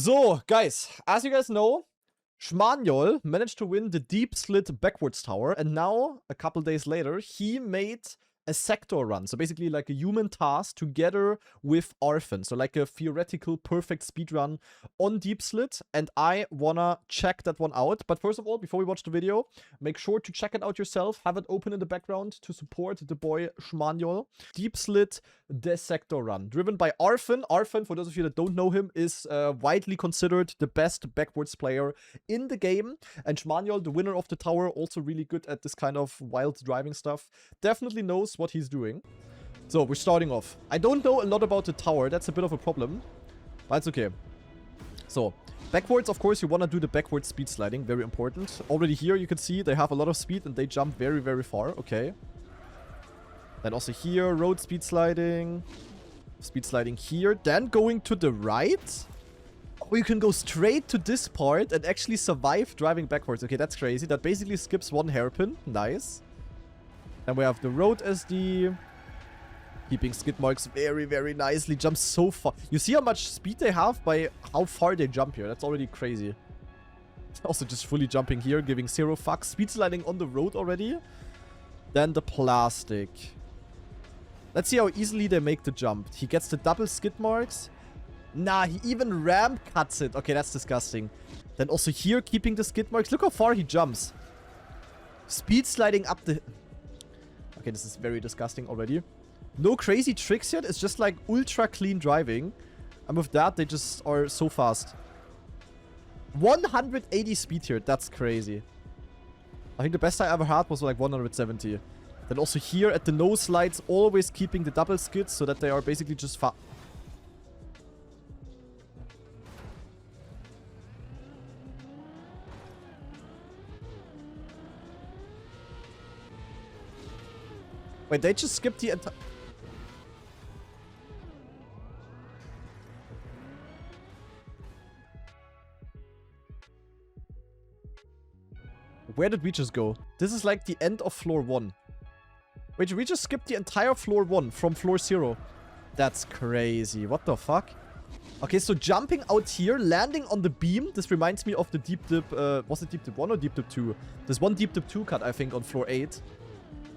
So, guys, as you guys know, Schmaniol managed to win the deep Slid backwards tower, and now, a couple days later, he made a sector run. So basically like a human task together with Arfin. So like a theoretical perfect speedrun on deep Slid, and I wanna check that one out. But first of all, before we watch the video, make sure to check it out yourself. Have it open in the background to support the boy Schmaniol. Deep Slid, the sector run, driven by Arfin. Arfin, for those of you that don't know him, is widely considered the best backwards player in the game. And Schmaniol, the winner of the tower, also really good at this kind of wild driving stuff. Definitely knows what he's doing. So, we're starting off. I don't know a lot about the tower. That's a bit of a problem. But it's okay. So, backwards, of course, you want to do the backwards speed sliding. Very important. Already here, you can see they have a lot of speed and they jump very, very far. Okay. Then also here, road speed sliding. Speed sliding here. Then going to the right. Oh, you can go straight to this part and actually survive driving backwards. Okay, that's crazy. That basically skips one hairpin. Nice. Then we have the road SD. Keeping skid marks very, very nicely. Jumps so far. You see how much speed they have by how far they jump here. That's already crazy. Also just fully jumping here, giving zero fucks. Speed sliding on the road already. Then the plastic. Let's see how easily they make the jump. He gets the double skid marks. Nah, he even ramp cuts it. Okay, that's disgusting. Then also here, keeping the skid marks. Look how far he jumps. Speed sliding up the... Okay, this is very disgusting already. No crazy tricks yet. It's just like ultra clean driving. And with that, they just are so fast. 180 speed here. That's crazy. I think the best I ever had was like 170. Then also here at the nose slides, always keeping the double skids so that they are basically just fast. Wait, they just skipped the entire... Where did we just go? This is like the end of floor 1. Wait, we just skipped the entire floor 1 from floor 0. That's crazy. What the fuck? Okay, so jumping out here, landing on the beam. This reminds me of the deep dip... was it deep dip 1 or deep dip 2? There's one deep dip 2 cut, I think, on floor 8.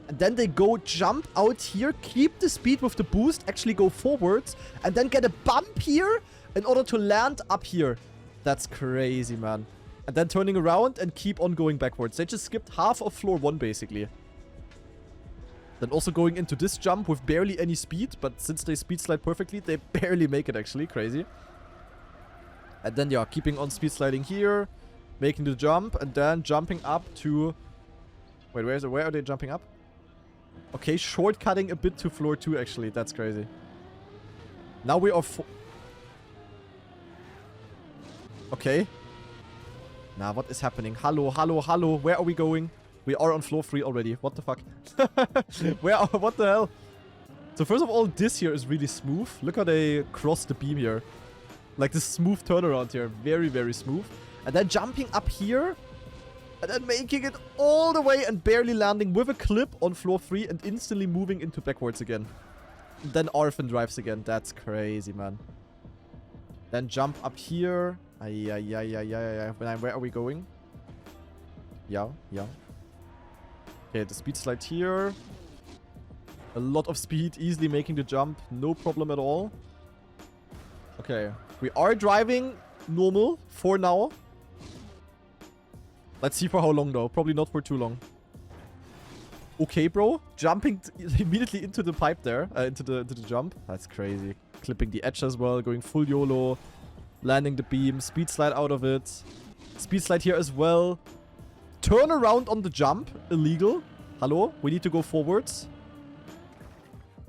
And then they go jump out here, keep the speed with the boost, actually go forwards, and then get a bump here in order to land up here. That's crazy, man. And then turning around and keep on going backwards. They just skipped half of floor 1, basically. Then also going into this jump with barely any speed, but since they speed slide perfectly, they barely make it, actually. Crazy. And then, yeah, keeping on speed sliding here, making the jump, and then jumping up to... Wait, where are they jumping up? Okay, shortcutting a bit to floor 2, actually. That's crazy. Now we are... Okay. Nah, what is happening? Hello, hello, hello. Where are we going? We are on floor 3 already. What the fuck? What the hell? So first of all, this here is really smooth. Look how they cross the beam here. Like this smooth turnaround here. Very, very smooth. And then jumping up here. And then making it all the way and barely landing with a clip on floor 3 and instantly moving into backwards again. And then Arfin drives again. That's crazy, man. Then jump up here. Where are we going? Yeah. Okay, the speed slide here. A lot of speed, easily making the jump. No problem at all. Okay, we are driving normal for now. Let's see for how long, though. Probably not for too long. Okay, bro. Jumping immediately into the pipe there. Into the jump. That's crazy. Clipping the edge as well. Going full YOLO. Landing the beam. Speed slide out of it. Speed slide here as well. Turn around on the jump. Illegal. Hello? We need to go forwards.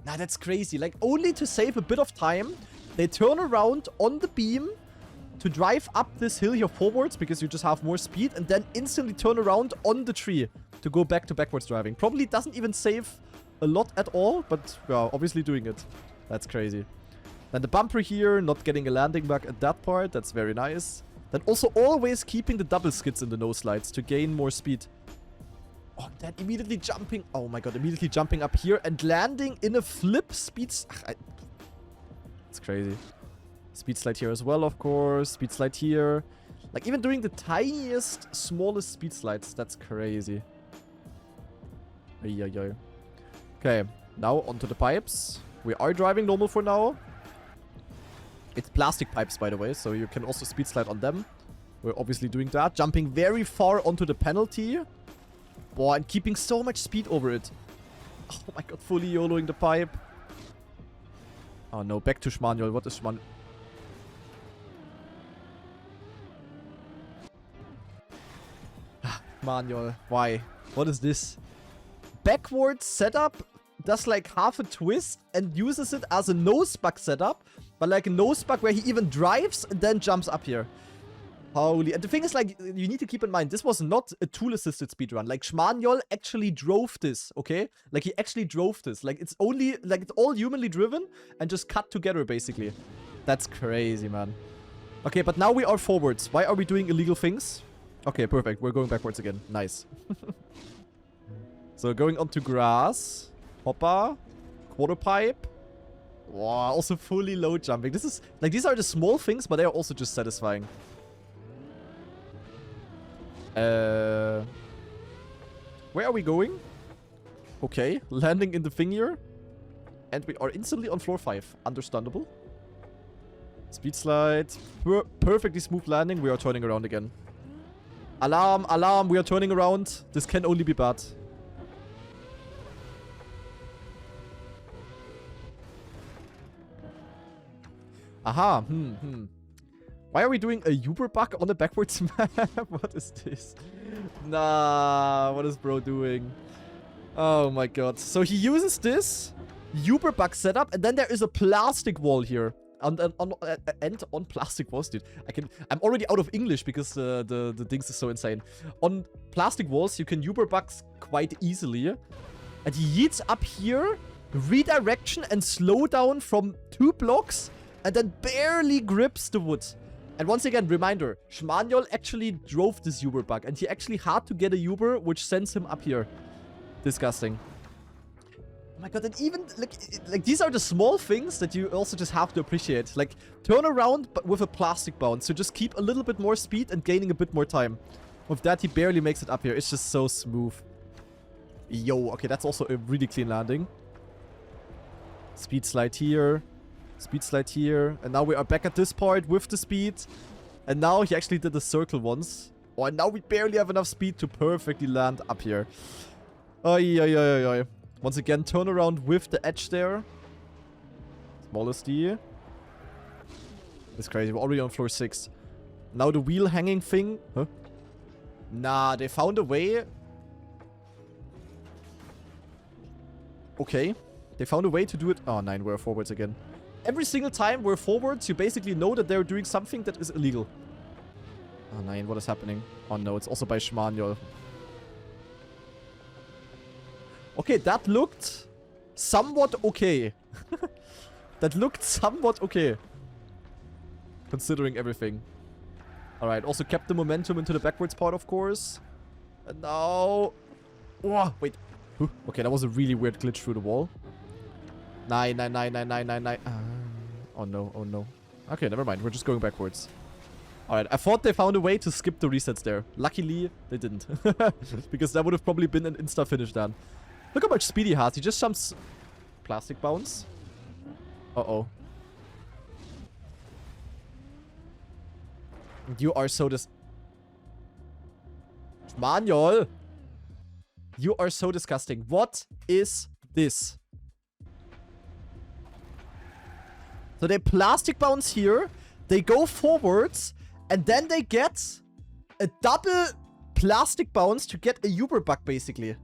Nah, that's crazy. Like, only to save a bit of time, they turn around on the beam to drive up this hill here forwards because you just have more speed, and then instantly turn around on the tree to go back to backwards driving. Probably doesn't even save a lot at all, but yeah, obviously doing it. That's crazy. Then the bumper here, not getting a landing bug at that part. That's very nice. Then also always keeping the double skids in the nose slides to gain more speed. Oh, then immediately jumping. Oh my god, immediately jumping up here and landing in a flip speed. It's crazy. Speed slide here as well, of course. Speed slide here. Like, even doing the tiniest, smallest speed slides. That's crazy. Ay. Okay, now onto the pipes. We are driving normal for now. It's plastic pipes, by the way, so you can also speed slide on them. We're obviously doing that. Jumping very far onto the penalty. Boah, and keeping so much speed over it. Oh my god, fully YOLOing the pipe. Oh no, back to Schmanuel. What is Schmanuel? Manuel, why? What is this? Backwards setup does like half a twist and uses it as a nose bug setup. But like a nose bug where he even drives and then jumps up here. Holy. And the thing is, like, you need to keep in mind, this was not a tool-assisted speedrun. Like, Schmanuel actually drove this, okay? Like, he actually drove this. Like, it's only, like, it's all humanly driven and just cut together, basically. That's crazy, man. Okay, but now we are forwards. Why are we doing illegal things? Okay, perfect. We're going backwards again. Nice. So, going onto grass. Hopper. Quarter pipe. Wow, also fully low jumping. This is, like, these are the small things, but they are also just satisfying. Where are we going? Okay, landing in the thing here. And we are instantly on floor 5. Understandable. Speed slide. Perfectly smooth landing. We are turning around again. Alarm, alarm. We are turning around. This can only be bad. Aha. Why are we doing a Uber bug on a backwards map? What is this? Nah, what is bro doing? Oh my god. So he uses this Uber bug setup, and then there is a plastic wall here. And on plastic walls, dude. I'm already out of English because the things is so insane. On plastic walls, you can Uber bugs quite easily. And he yeets up here, redirection and slow down from 2 blocks, and then barely grips the wood. And once again, reminder, Schmanuel actually drove this Uber bug, and he actually had to get a Uber, which sends him up here. Disgusting. Oh my god, and even, like these are the small things that you also just have to appreciate. Like, turn around, but with a plastic bounce, so just keep a little bit more speed and gaining a bit more time. With that, he barely makes it up here. It's just so smooth. Yo, okay, that's also a really clean landing. Speed slide here. Speed slide here. And now we are back at this part with the speed. And now he actually did the circle once. Oh, and now we barely have enough speed to perfectly land up here. Oi. Once again, turn around with the edge there. Smallest D. It's crazy. We're already on floor 6. Now the wheel hanging thing. Huh? Nah, they found a way. Okay. They found a way to do it. Oh, 9, we're forwards again. Every single time we're forwards, you basically know that they're doing something that is illegal. Oh, 9, what is happening? Oh, no, it's also by Schmanuel. Okay, that looked somewhat okay. That looked somewhat okay. Considering everything. Alright, also kept the momentum into the backwards part, of course. And now... Oh, wait. Okay, that was a really weird glitch through the wall. 9. Oh no. Okay, never mind. We're just going backwards. Alright, I thought they found a way to skip the resets there. Luckily, they didn't. Because that would have probably been an insta finish then. Look how much speed he has. He just jumps... Plastic bounce. Uh-oh. You are so Schmanuel! You are so disgusting. What is this? So they plastic bounce here. They go forwards. And then they get a double plastic bounce to get a Uber bug, basically.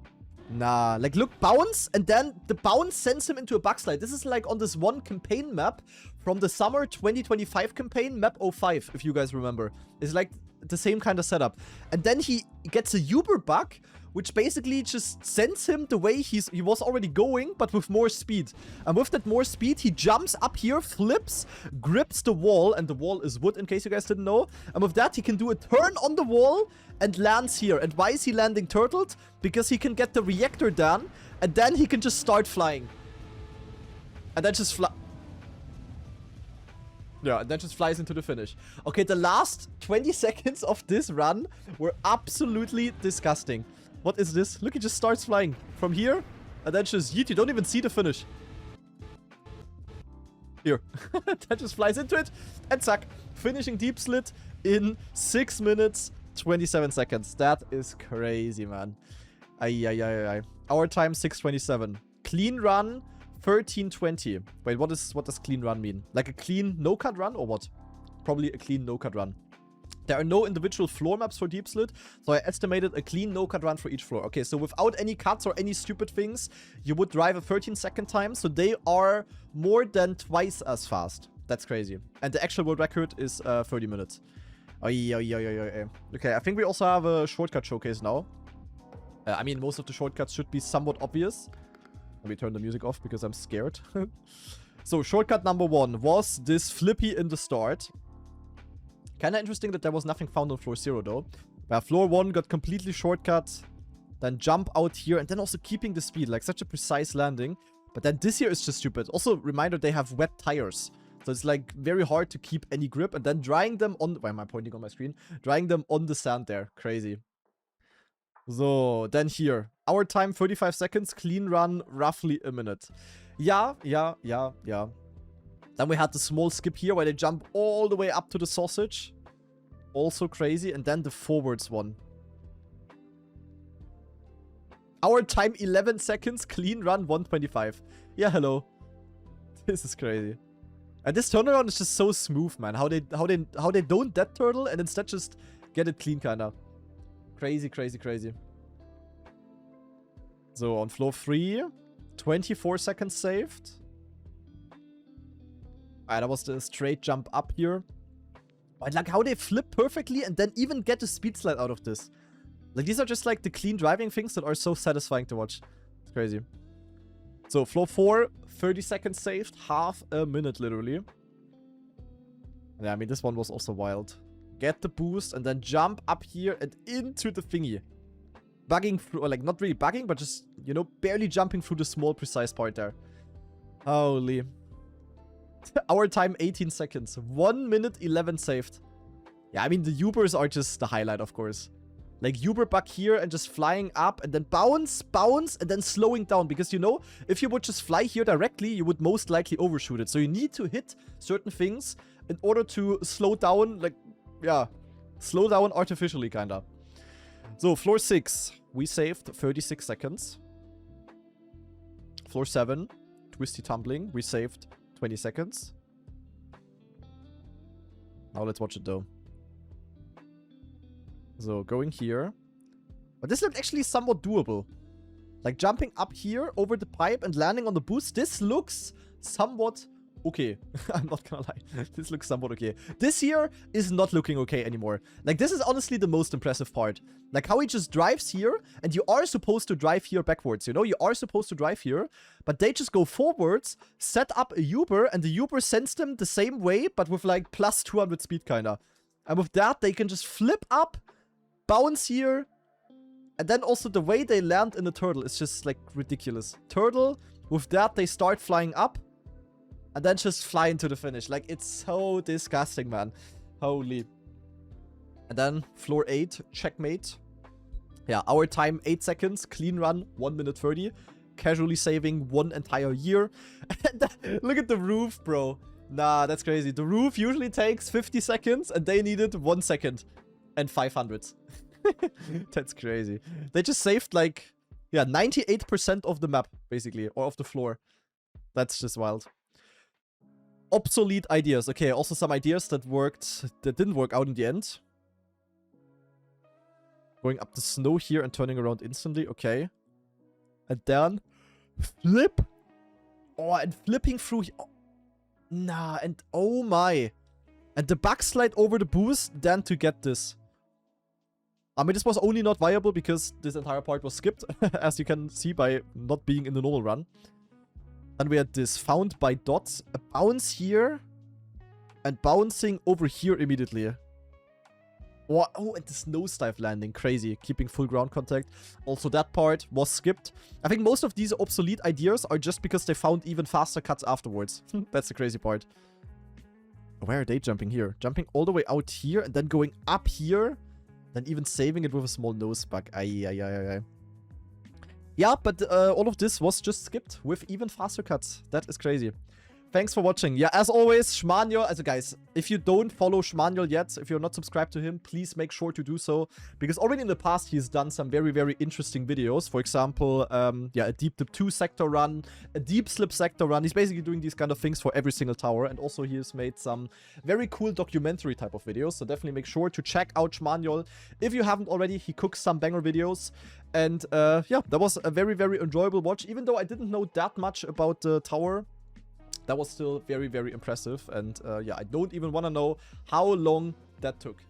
Nah, like look, bounce, and then the bounce sends him into a bug slide. This is like on this one campaign map from the summer 2025 campaign, map 05, if you guys remember. It's like the same kind of setup. And then he gets a Uber bug, which basically just sends him the way he was already going, but with more speed. And with that more speed, he jumps up here, flips, grips the wall, and the wall is wood, in case you guys didn't know. And with that, he can do a turn on the wall and lands here. And why is he landing turtled? Because he can get the reactor done, and then he can just start flying. And then just fly. Yeah, and then just flies into the finish. Okay, the last 20 seconds of this run were absolutely disgusting. What is this? Look, he just starts flying from here, and then just yeet. You don't even see the finish. Here. That just flies into it, and zack. Finishing Deep Slid in 6 minutes, 27 seconds. That is crazy, man. Ay. Our time, 6:27. Clean run, 13:20. Wait, what does clean run mean? Like a clean no-cut run or what? Probably a clean no-cut run. There are no individual floor maps for Deep Slid, so I estimated a clean no-cut run for each floor. Okay, so without any cuts or any stupid things, you would drive a 13-second time, so they are more than twice as fast. That's crazy. And the actual world record is 30 minutes. Ay. Okay, I think we also have a shortcut showcase now. I mean, most of the shortcuts should be somewhat obvious. Let me turn the music off because I'm scared. So, shortcut number 1 was this flippy in the start. Kinda interesting that there was nothing found on floor 0 though. Floor 1 got completely shortcut. Then jump out here and then also keeping the speed. Like such a precise landing. But then this here is just stupid. Also, reminder, they have wet tires. So it's like very hard to keep any grip. And then drying them on... Why am I pointing on my screen? Drying them on the sand there. Crazy. So, then here. Our time, 35 seconds. Clean run, roughly a minute. Yeah. Then we had the small skip here where they jump all the way up to the sausage. Also crazy. And then the forwards one. Our time, 11 seconds. Clean run, 1:25. Yeah, hello. This is crazy. And this turnaround is just so smooth, man. How they don't dead turtle and instead just get it clean, kinda. Crazy. So, on floor 3, 24 seconds saved. Alright, that was the straight jump up here. But like how they flip perfectly and then even get a speed slide out of this. Like these are just like the clean driving things that are so satisfying to watch. It's crazy. So, floor 4, 30 seconds saved. Half a minute, literally. Yeah, I mean, this one was also wild. Get the boost and then jump up here and into the thingy. Bugging through, or like not really bugging, but just, you know, barely jumping through the small, precise part there. Holy. Our time, 18 seconds. 1 minute, 11 saved. Yeah, I mean, the Ubers are just the highlight, of course. Like, Uber bug here and just flying up and then bounce, and then slowing down. Because, you know, if you would just fly here directly, you would most likely overshoot it. So you need to hit certain things in order to slow down, like, yeah, slow down artificially, kinda. So, floor 6, we saved 36 seconds. Floor 7, twisty tumbling, we saved 20 seconds. Now let's watch it, though. So, going here. But this looked actually somewhat doable. Like, jumping up here over the pipe and landing on the boost. This looks somewhat okay. I'm not gonna lie. This looks somewhat okay. This here is not looking okay anymore. Like, this is honestly the most impressive part. Like, how he just drives here, and you are supposed to drive here backwards, you know? You are supposed to drive here, but they just go forwards, set up a Uber, and the Uber sends them the same way, but with, like, plus 200 speed, kinda. And with that, they can just flip up, bounce here, and then also the way they land in the turtle is just, like, ridiculous. Turtle, with that, they start flying up, and then just fly into the finish. Like, it's so disgusting, man. Holy. And then, floor 8, checkmate. Yeah, our time, 8 seconds. Clean run, 1 minute 30. Casually saving 1 entire year. And look at the roof, bro. Nah, that's crazy. The roof usually takes 50 seconds, and they needed 1 second. And 500. That's crazy. They just saved, like, yeah, 98% of the map, basically. Or of the floor. That's just wild. Obsolete ideas. Okay, also some ideas that didn't work out in the end. Going up the snow here and turning around instantly. Okay. And then flip. Oh, and flipping through. Oh. Nah, and oh my. And the backslide over the boost, then to get this. I mean, this was only not viable because this entire part was skipped, as you can see by not being in the normal run. Then we had this found by dots, a bounce here, and bouncing over here immediately. Oh, and this nosedive landing, crazy, keeping full ground contact. Also, that part was skipped. I think most of these obsolete ideas are just because they found even faster cuts afterwards. That's the crazy part. Where are they jumping here? Jumping all the way out here and then going up here. Then even saving it with a small nose bug. Aye. Yeah, but all of this was just skipped with even faster cuts. That is crazy. Thanks for watching. Yeah, as always, Schmaniol, also guys, if you don't follow Schmaniol yet, if you're not subscribed to him, please make sure to do so. Because already in the past, he's done some very, very interesting videos. For example, yeah, a deep dip 2 sector run, a deep slip sector run. He's basically doing these kind of things for every single tower. And also he has made some very cool documentary type of videos. So definitely make sure to check out Schmaniol. If you haven't already, he cooks some banger videos. And yeah, that was a very, very enjoyable watch. Even though I didn't know that much about the tower, that was still very, very impressive. And yeah, I don't even want to know how long that took.